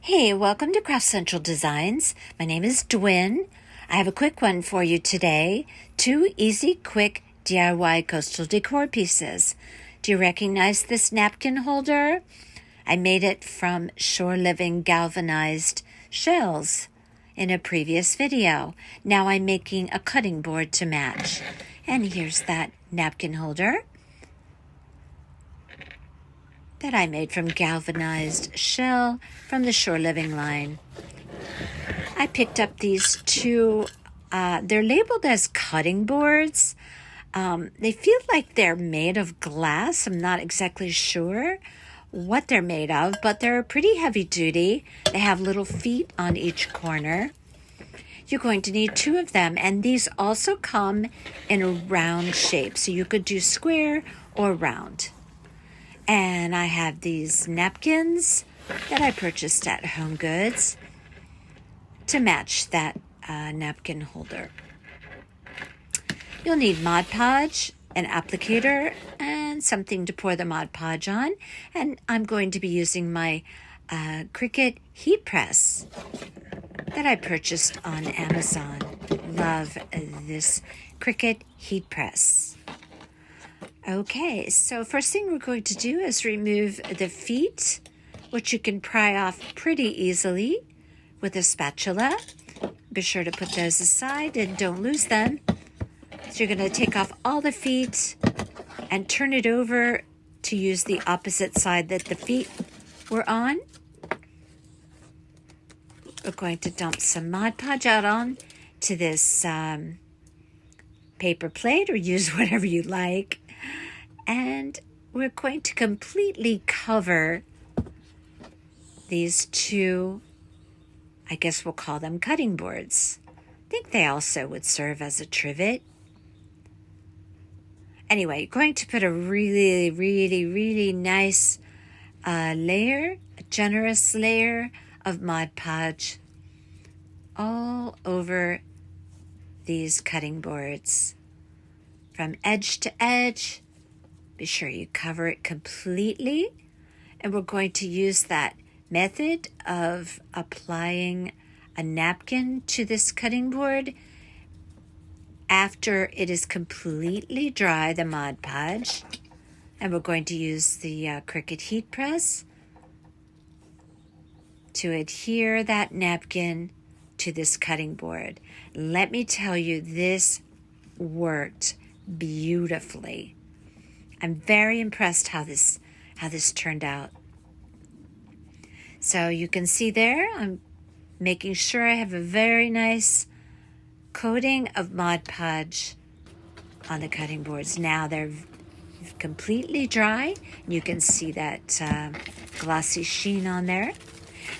Hey, welcome to Craft Central Designs. My name is Dwynn. I have a quick one for you today. 2 easy, quick DIY coastal decor pieces. Do you recognize this napkin holder? I made it from Shore Living galvanized shells in a previous video. Now I'm making a cutting board to match. And here's that napkin holder that I made from galvanized shell from the Shore Living line. I picked up these two. They're labeled as cutting boards. They feel like they're made of glass. I'm not exactly sure what they're made of, but they're pretty heavy duty. They have little feet on each corner. You're going to need 2 of them, and these also come in a round shape, so you could do square or round. And I have these napkins that I purchased at Home Goods to match that napkin holder. You'll need Mod Podge, an applicator, and something to pour the Mod Podge on. And I'm going to be using my Cricut heat press that I purchased on Amazon. Love this Cricut heat press. Okay, so first thing we're going to do is remove the feet, which you can pry off pretty easily with a spatula. Be sure to put those aside and don't lose them. So you're going to take off all the feet and turn it over to use the opposite side that the feet were on. We're going to dump some Mod Podge out on to this paper plate, or use whatever you like. And we're going to completely cover these 2, I guess we'll call them cutting boards. I think they also would serve as a trivet. Anyway, you're going to put a really nice layer, a generous layer of Mod Podge all over these cutting boards from edge to edge. Be sure you cover it completely. And we're going to use that method of applying a napkin to this cutting board after it is completely dry, the Mod Podge. And we're going to use the Cricut heat press to adhere that napkin to this cutting board. Let me tell you, this worked beautifully. I'm very impressed how this turned out. So you can see there, I'm making sure I have a very nice coating of Mod Podge on the cutting boards. Now they're completely dry. You can see that glossy sheen on there.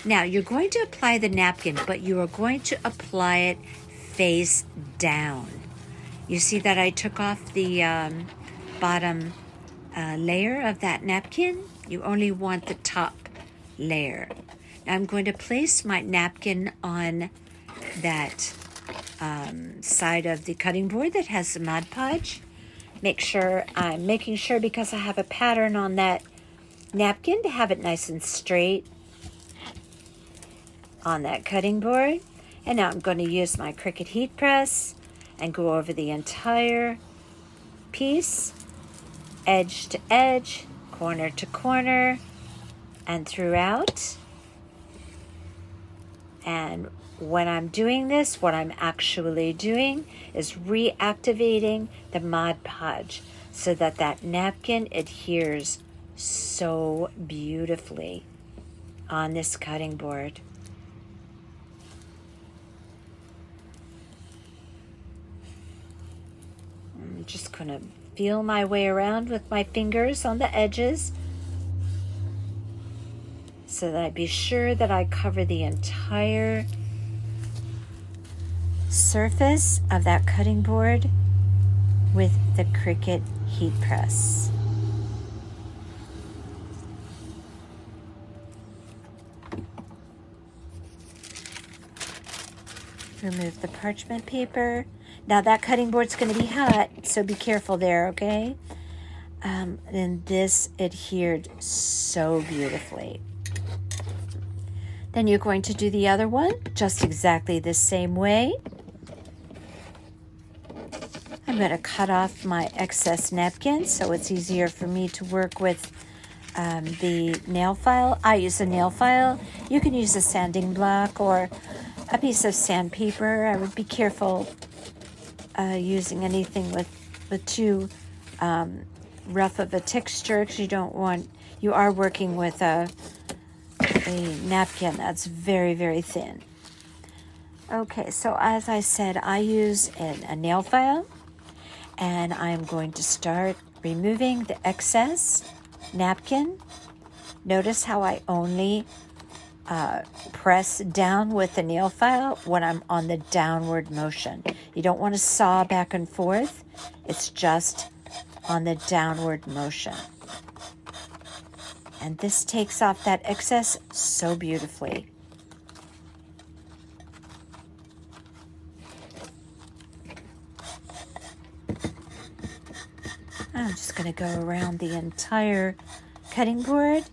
Now you're going to apply the napkin, but you are going to apply it face down. You see that I took off the bottom layer of that napkin. You only want the top layer. Now I'm going to place my napkin on that side of the cutting board that has the Mod Podge. I'm making sure, because I have a pattern on that napkin, to have it nice and straight on that cutting board. And now I'm going to use my Cricut heat press and go over the entire piece, edge to edge, corner to corner, and throughout. And when I'm doing this, what I'm actually doing is reactivating the Mod Podge so that that napkin adheres so beautifully on this cutting board. I'm just going to feel my way around with my fingers on the edges so that I be sure that I cover the entire surface of that cutting board with the Cricut heat press. Remove the parchment paper. Now that cutting board's going to be hot, so be careful there, okay? And this adhered so beautifully. Then you're going to do the other one just exactly the same way. I'm going to cut off my excess napkin so it's easier for me to work with the nail file. I use a nail file. You can use a sanding block or a piece of sandpaper. I would be careful using anything with too rough of a texture, because you are working with a napkin that's very, very thin. Okay, so as I said, I use a nail file, and I'm going to start removing the excess napkin. Notice how I only press down with the nail file when I'm on the downward motion. You don't want to saw back and forth. It's just on the downward motion. And this takes off that excess so beautifully. I'm just going to go around the entire cutting board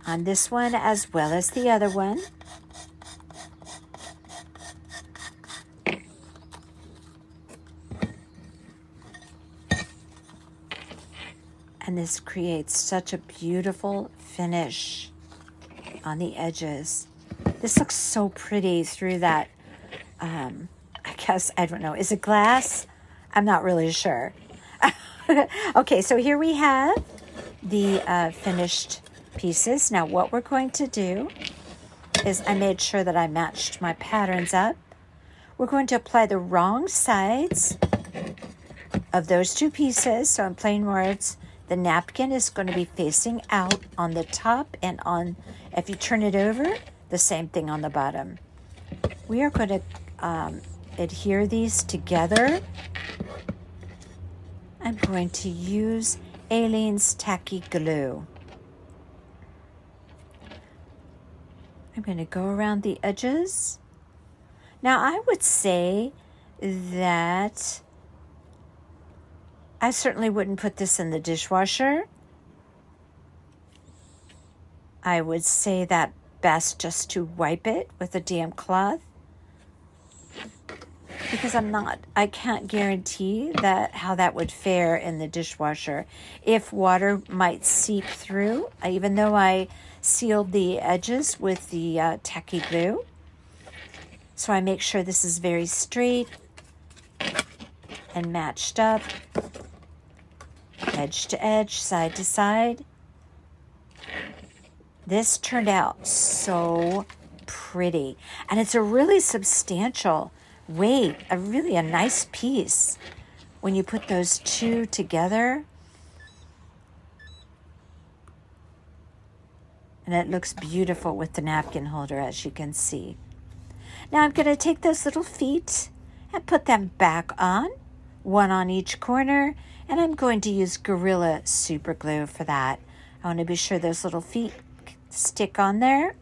on this one as well as the other one. And this creates such a beautiful finish on the edges. This looks so pretty through that, I guess, I don't know, is it glass? I'm not really sure. Okay, so here we have the finished pieces. Now what we're going to do is I made sure that I matched my patterns up. We're going to apply the wrong sides of those two pieces. So in plain words, the napkin is going to be facing out on the top, and if you turn it over, the same thing on the bottom. We are going to adhere these together. I'm going to use Aleene's Tacky Glue. I'm going to go around the edges. Now I would say that I certainly wouldn't put this in the dishwasher. I would say that best just to wipe it with a damp cloth, because I can't guarantee how that would fare in the dishwasher. If water might seep through, even though I sealed the edges with the tacky glue. So I make sure this is very straight and matched up, edge to edge, side to side. This turned out so pretty, and it's a really substantial weight, a nice piece when you put those two together. And it looks beautiful with the napkin holder, as you can see. Now I'm going to take those little feet and put them back on, one on each corner, and I'm going to use Gorilla Super Glue for that. I want to be sure those little feet stick on there.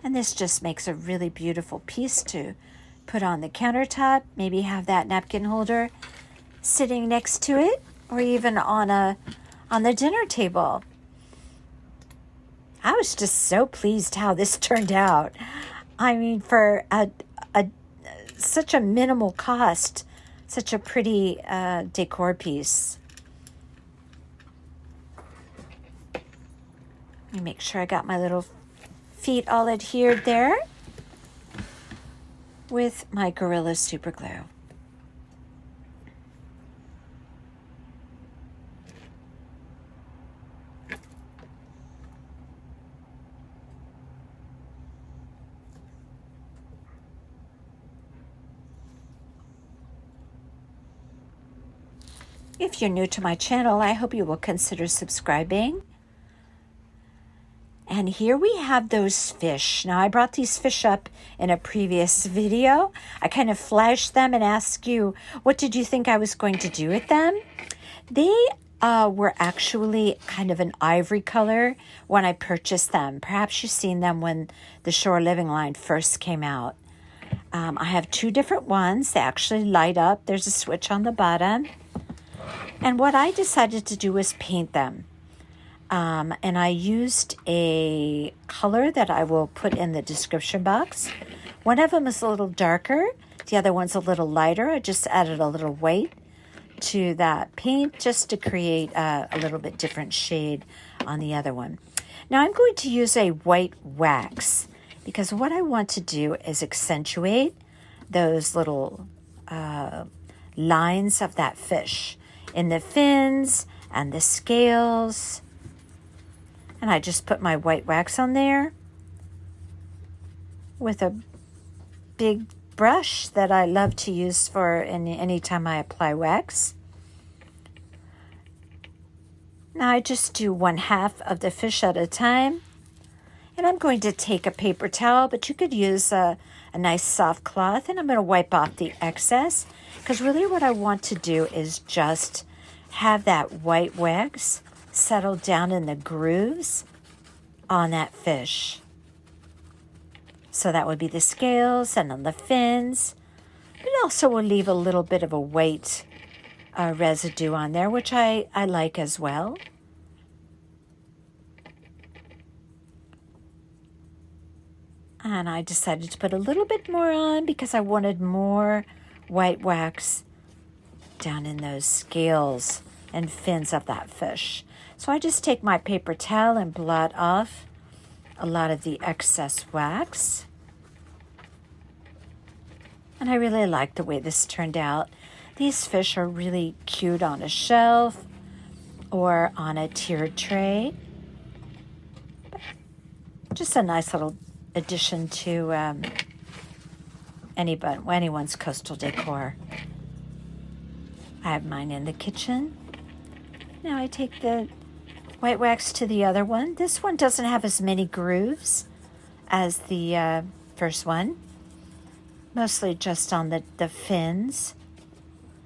And this just makes a really beautiful piece to put on the countertop. Maybe have that napkin holder sitting next to it, or even on the dinner table. I was just so pleased how this turned out. I mean, for such a minimal cost, such a pretty decor piece. Let me make sure I got my little feet all adhered there with my Gorilla Super Glue. If you're new to my channel, I hope you will consider subscribing. And here we have those fish. Now, I brought these fish up in a previous video. I kind of flashed them and asked you, what did you think I was going to do with them? They were actually kind of an ivory color when I purchased them. Perhaps you've seen them when the Shore Living line first came out. I have two different ones. They actually light up. There's a switch on the bottom. And what I decided to do was paint them. And I used a color that I will put in the description box. One of them is a little darker. The other one's a little lighter. I just added a little white to that paint just to create a little bit different shade on the other one. Now I'm going to use a white wax because what I want to do is accentuate those little lines of that fish in the fins and the scales. And I just put my white wax on there with a big brush that I love to use for any time I apply wax. Now I just do 1/2 of the fish at a time. And I'm going to take a paper towel, but you could use a nice soft cloth, and I'm going to wipe off the excess because really what I want to do is just have that white wax settle down in the grooves on that fish. So that would be the scales and on the fins. It also will leave a little bit of a white residue on there, which I like as well. And I decided to put a little bit more on because I wanted more white wax down in those scales and fins of that fish. So I just take my paper towel and blot off a lot of the excess wax. And I really like the way this turned out. These fish are really cute on a shelf or on a tiered tray. Just a nice little addition to anyone's coastal decor. I have mine in the kitchen. Now I take the white wax to the other one. This one doesn't have as many grooves as the first one. Mostly just on the fins.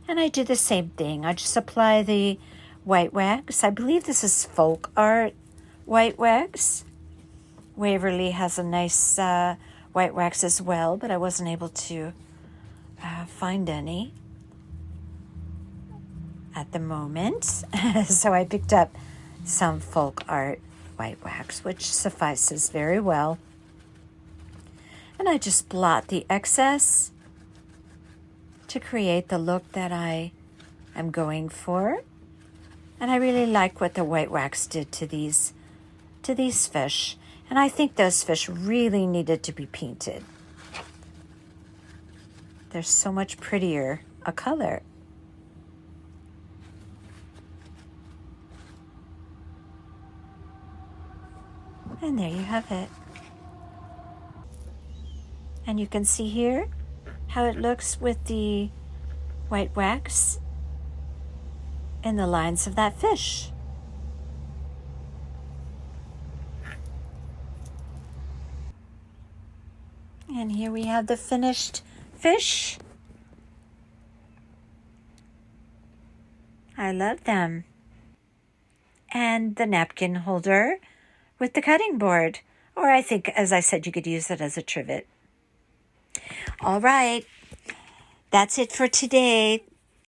And I do the same thing. I just apply the white wax. I believe this is folk art white wax. Waverly has a nice white wax as well, but I wasn't able to find any at the moment. So I picked up some folk art white wax, which suffices very well. And I just blot the excess to create the look that I am going for. And I really like what the white wax did to these fish. And I think those fish really needed to be painted. They're so much prettier a color. And there you have it. And you can see here how it looks with the white wax in the lines of that fish. And here we have the finished fish. I love them. And the napkin holder with the cutting board. Or I think, as I said, you could use it as a trivet. All right. That's it for today.